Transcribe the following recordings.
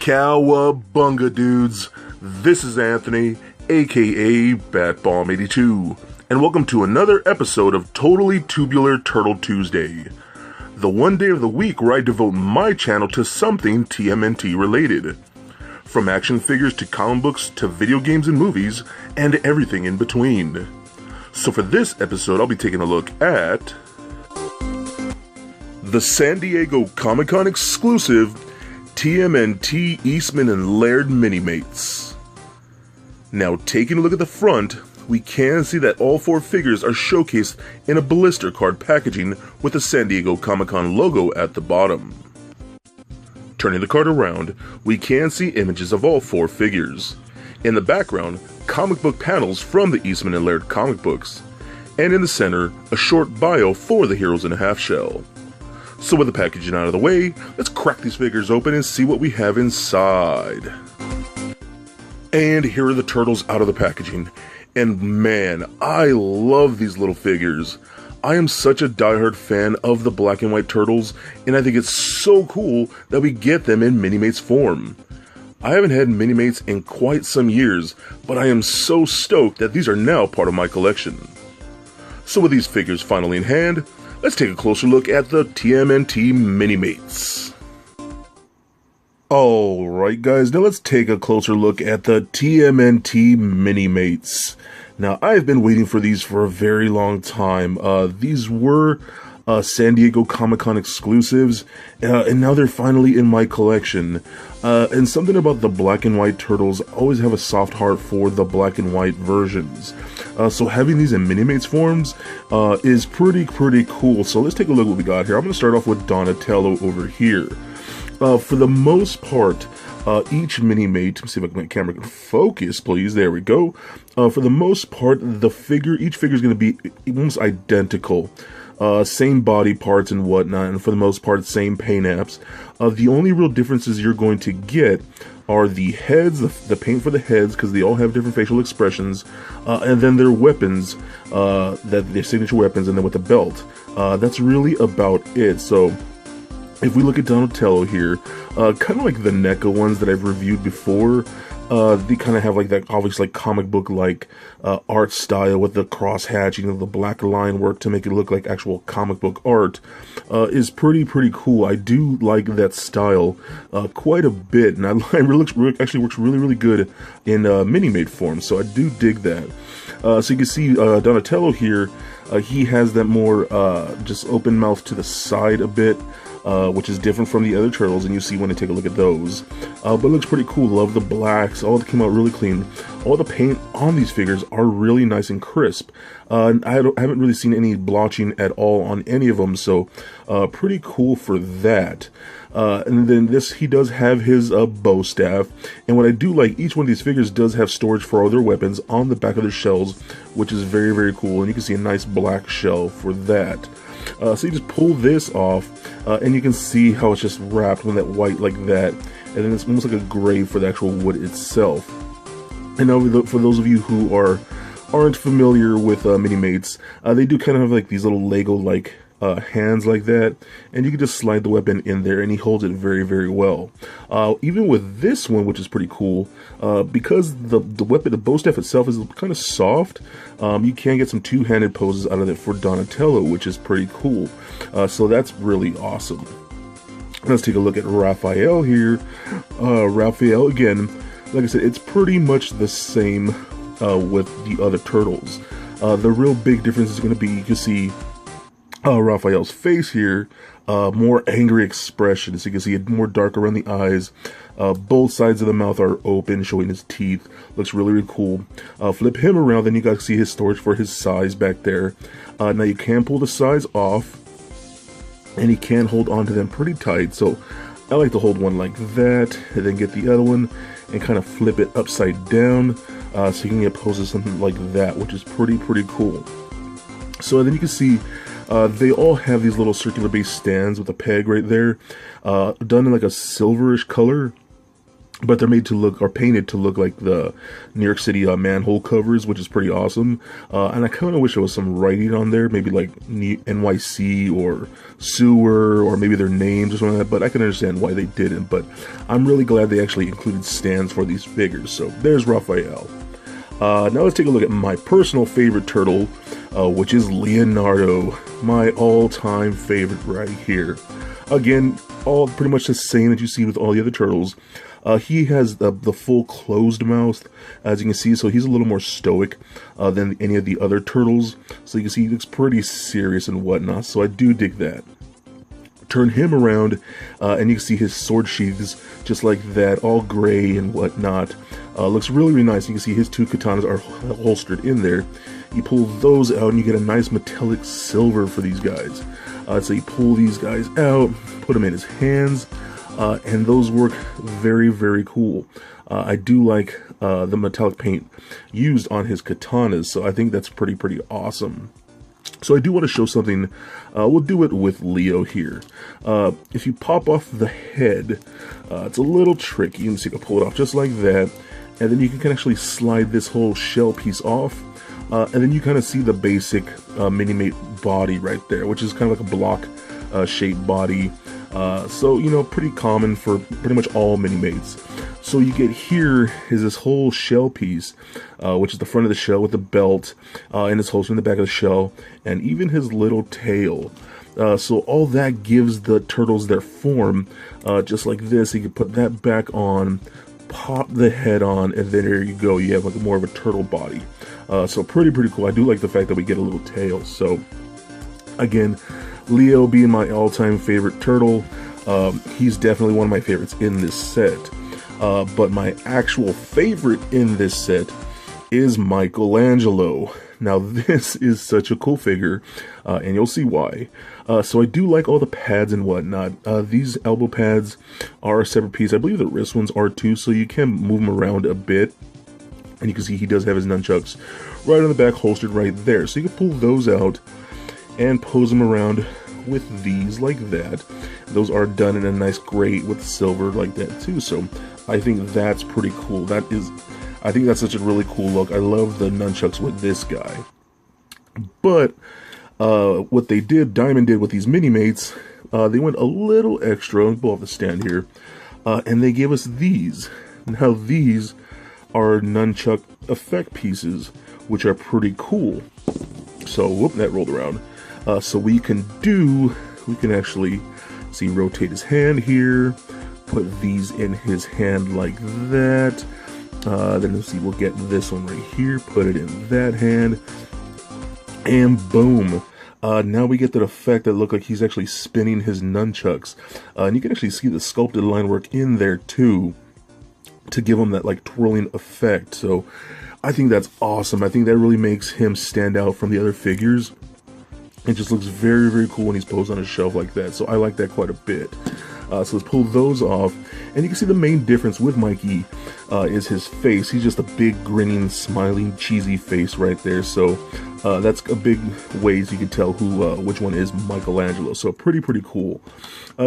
Cowabunga, dudes. This is Anthony, aka Batbomb82, and welcome to another episode of Totally Tubular Turtle Tuesday, the one day of the week where I devote my channel to something TMNT related. From action figures to comic books to video games and movies, and everything in between. So for this episode, I'll be taking a look at the San Diego Comic-Con exclusive TMNT Eastman and Laird Minimates. Now, taking a look at the front, we can see that all four figures are showcased in a blister card packaging with the San Diego Comic-Con logo at the bottom. Turning the card around, we can see images of all four figures. In the background, comic book panels from the Eastman and Laird comic books. And in the center, a short bio for the heroes in a half shell. So with the packaging out of the way, let's crack these figures open and see what we have inside. And here are the turtles out of the packaging. And man, I love these little figures. I am such a diehard fan of the black and white turtles, and I think it's so cool that we get them in Minimates form. I haven't had Minimates in quite some years, but I am so stoked that these are now part of my collection. So with these figures finally in hand, let's take a closer look at the TMNT Minimates. Alright guys, now let's take a closer look at the TMNT Minimates. Now, I've been waiting for these for a very long time. These were San Diego Comic-Con exclusives, and now they're finally in my collection. And something about the black and white turtles, I always have a soft heart for the black and white versions. So having these in Minimates forms is pretty cool. So let's take a look at what we got here. I'm going to start off with Donatello over here. For the most part, each Minimate, let me see if my camera can focus, please. There we go. For the most part, each figure is going to be almost identical. Same body parts and whatnot, and for the most part, same paint apps. The only real differences you're going to get are the heads, the paint for the heads, because they all have different facial expressions, and then their weapons, their signature weapons, and then with the belt. That's really about it. So if we look at Donatello here, kind of like the NECA ones that I've reviewed before, they kind of have like that obvious like comic book like art style with the cross hatching, the black line work to make it look like actual comic book art, is pretty cool. I do like that style quite a bit, and it actually works really good in Minimate form, so I do dig that. So you can see Donatello here, he has that more just open mouth to the side a bit, which is different from the other turtles, and you see when I take a look at those. But it looks pretty cool. Love the blacks. All came out really clean. All the paint on these figures are really nice and crisp. I haven't really seen any blotching at all on any of them, so pretty cool for that. And then he does have his bow staff, and what I do like, each one of these figures does have storage for all their weapons on the back of their shells, which is very cool, and you can see a nice black shell for that. So you just pull this off, and you can see how it's just wrapped with that white like that, and then it's almost like a gray for the actual wood itself. And now for those of you who aren't familiar with Minimates, they do kind of have like these little Lego like hands like that, and you can just slide the weapon in there, and he holds it very well. Even with this one, which is pretty cool, because the weapon, the bow staff itself is kind of soft, you can get some two-handed poses out of it for Donatello, which is pretty cool. So that's really awesome. Let's take a look at Raphael here. Raphael, again, like I said, it's pretty much the same with the other turtles. The real big difference is going to be, you can see Raphael's face here, more angry expression, so you can see it more dark around the eyes. Both sides of the mouth are open, showing his teeth. Looks really cool. Flip him around, then you got to see his storage for his size back there. Now you can pull the size off, and he can hold on to them pretty tight, so I like to hold one like that, and then get the other one and kind of flip it upside down, so you can get poses something like that, which is pretty cool. So then you can see they all have these little circular base stands with a peg right there, done in like a silverish color. but they're made to look, or painted to look like the New York City manhole covers, which is pretty awesome. And I kind of wish there was some writing on there, maybe like NYC or sewer, or maybe their names or something like that, but I can understand why they didn't. But I'm really glad they actually included stands for these figures. So there's Raphael. Now let's take a look at my personal favorite turtle, which is Leonardo, my all-time favorite right here. Again, all pretty much the same that you see with all the other turtles. He has the full closed mouth, as you can see, so he's a little more stoic than any of the other turtles. So you can see he looks pretty serious and whatnot, so I do dig that. Turn him around, and you can see his sword sheaths, just like that, all gray and whatnot. Looks really, really nice. You can see his two katanas are holstered in there. You pull those out, and you get a nice metallic silver for these guys. So you pull these guys out, put them in his hands, and those work very, very cool. I do like the metallic paint used on his katanas, so I think that's pretty awesome. So I do want to show something. We'll do it with Leo here. If you pop off the head, it's a little tricky. You can see I can pull it off just like that, and then you can actually slide this whole shell piece off, and then you kind of see the basic Minimate body right there, which is kind of like a block shaped body. So, you know, pretty common for pretty much all Minimates. So you get here is this whole shell piece, which is the front of the shell with the belt, and his holster in the back of the shell, and even his little tail. So all that gives the turtles their form, just like this. You can put that back on, pop the head on, and then there you go. You have like more of a turtle body. So pretty cool. I do like the fact that we get a little tail. So again, Leo being my all-time favorite turtle, he's definitely one of my favorites in this set. But my actual favorite in this set is Michelangelo. Now this is such a cool figure, and you'll see why. So I do like all the pads and whatnot. These elbow pads are a separate piece. I believe the wrist ones are too, so you can move them around a bit. And you can see he does have his nunchucks right on the back, holstered right there. So you can pull those out and pose them around with these like that. Those are done in a nice gray with silver like that too. So I think that's pretty cool. I think that's such a really cool look. I love the nunchucks with this guy. But what they did, Diamond did with these Minimates, they went a little extra. Let me pull off the stand here, and they gave us these. Now these are nunchuck effect pieces, which are pretty cool. So whoop, that rolled around. So we can actually see, rotate his hand here, put these in his hand like that. Then let's see, we'll get this one right here, put it in that hand, and boom. Now we get that effect that look like he's actually spinning his nunchucks. And you can actually see the sculpted line work in there too, to give him that like twirling effect. So I think that's awesome. I think that really makes him stand out from the other figures. It just looks very cool when he's posed on a shelf like that. So I like that quite a bit. So let's pull those off, and you can see the main difference with Mikey is his face. He's just a big grinning, smiling, cheesy face right there. So that's a big ways you can tell which one is Michelangelo. So pretty cool.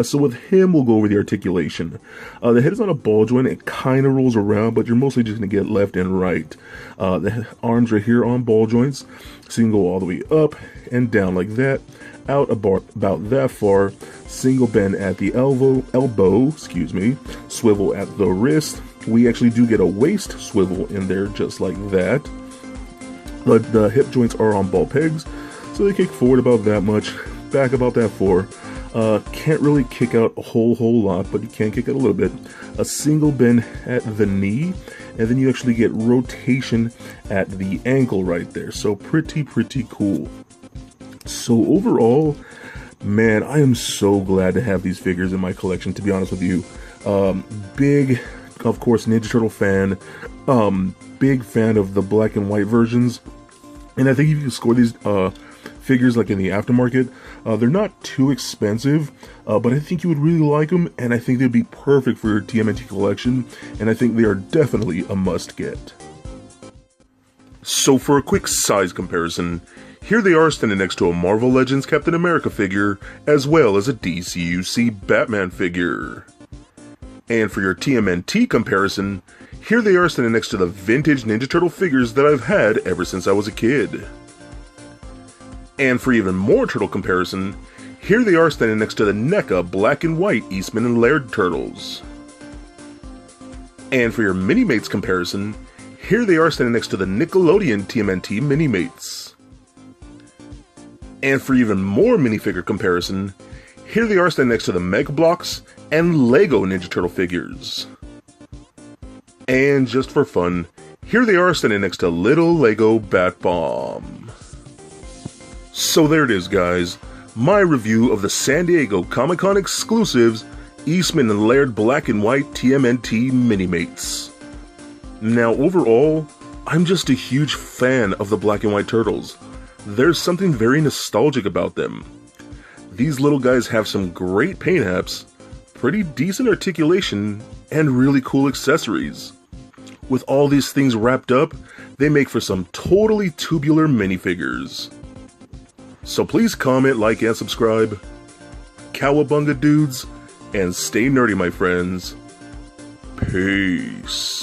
So with him, we'll go over the articulation. The head is on a ball joint. It kind of rolls around, but you're mostly just going to get left and right. The arms are here on ball joints, so you can go all the way up and down like that, out about that far, single bend at the elbow, swivel at the wrist. We actually do get a waist swivel in there just like that. The hip joints are on ball pegs, so they kick forward about that much, back about that far. Can't really kick out a whole lot, but you can kick it a little bit. A single bend at the knee, and then you actually get rotation at the ankle right there. So pretty cool. So overall, man, I am so glad to have these figures in my collection, to be honest with you. Big, of course, Ninja Turtle fan. Big fan of the black and white versions. And I think if you score these figures like in the aftermarket, they're not too expensive, but I think you would really like them, and I think they'd be perfect for your TMNT collection, and I think they are definitely a must get. So for a quick size comparison, here they are standing next to a Marvel Legends Captain America figure, as well as a DCUC Batman figure. And for your TMNT comparison, here they are standing next to the vintage Ninja Turtle figures that I've had ever since I was a kid. And for even more turtle comparison, here they are standing next to the NECA black and white Eastman and Laird turtles. And for your Minimates comparison, here they are standing next to the Nickelodeon TMNT Minimates. And for even more minifigure comparison, here they are standing next to the Mega Bloks and Lego Ninja Turtle figures. And just for fun, here they are standing next to Little Lego Bat Bomb. So there it is, guys, my review of the San Diego Comic-Con exclusives Eastman and Laird Black and White TMNT Minimates. Now overall, I'm just a huge fan of the Black and White Turtles. There's something very nostalgic about them. These little guys have some great paint apps, pretty decent articulation, and really cool accessories. With all these things wrapped up, they make for some totally tubular minifigures. So please comment, like, and subscribe. Cowabunga dudes, and stay nerdy, my friends. Peace.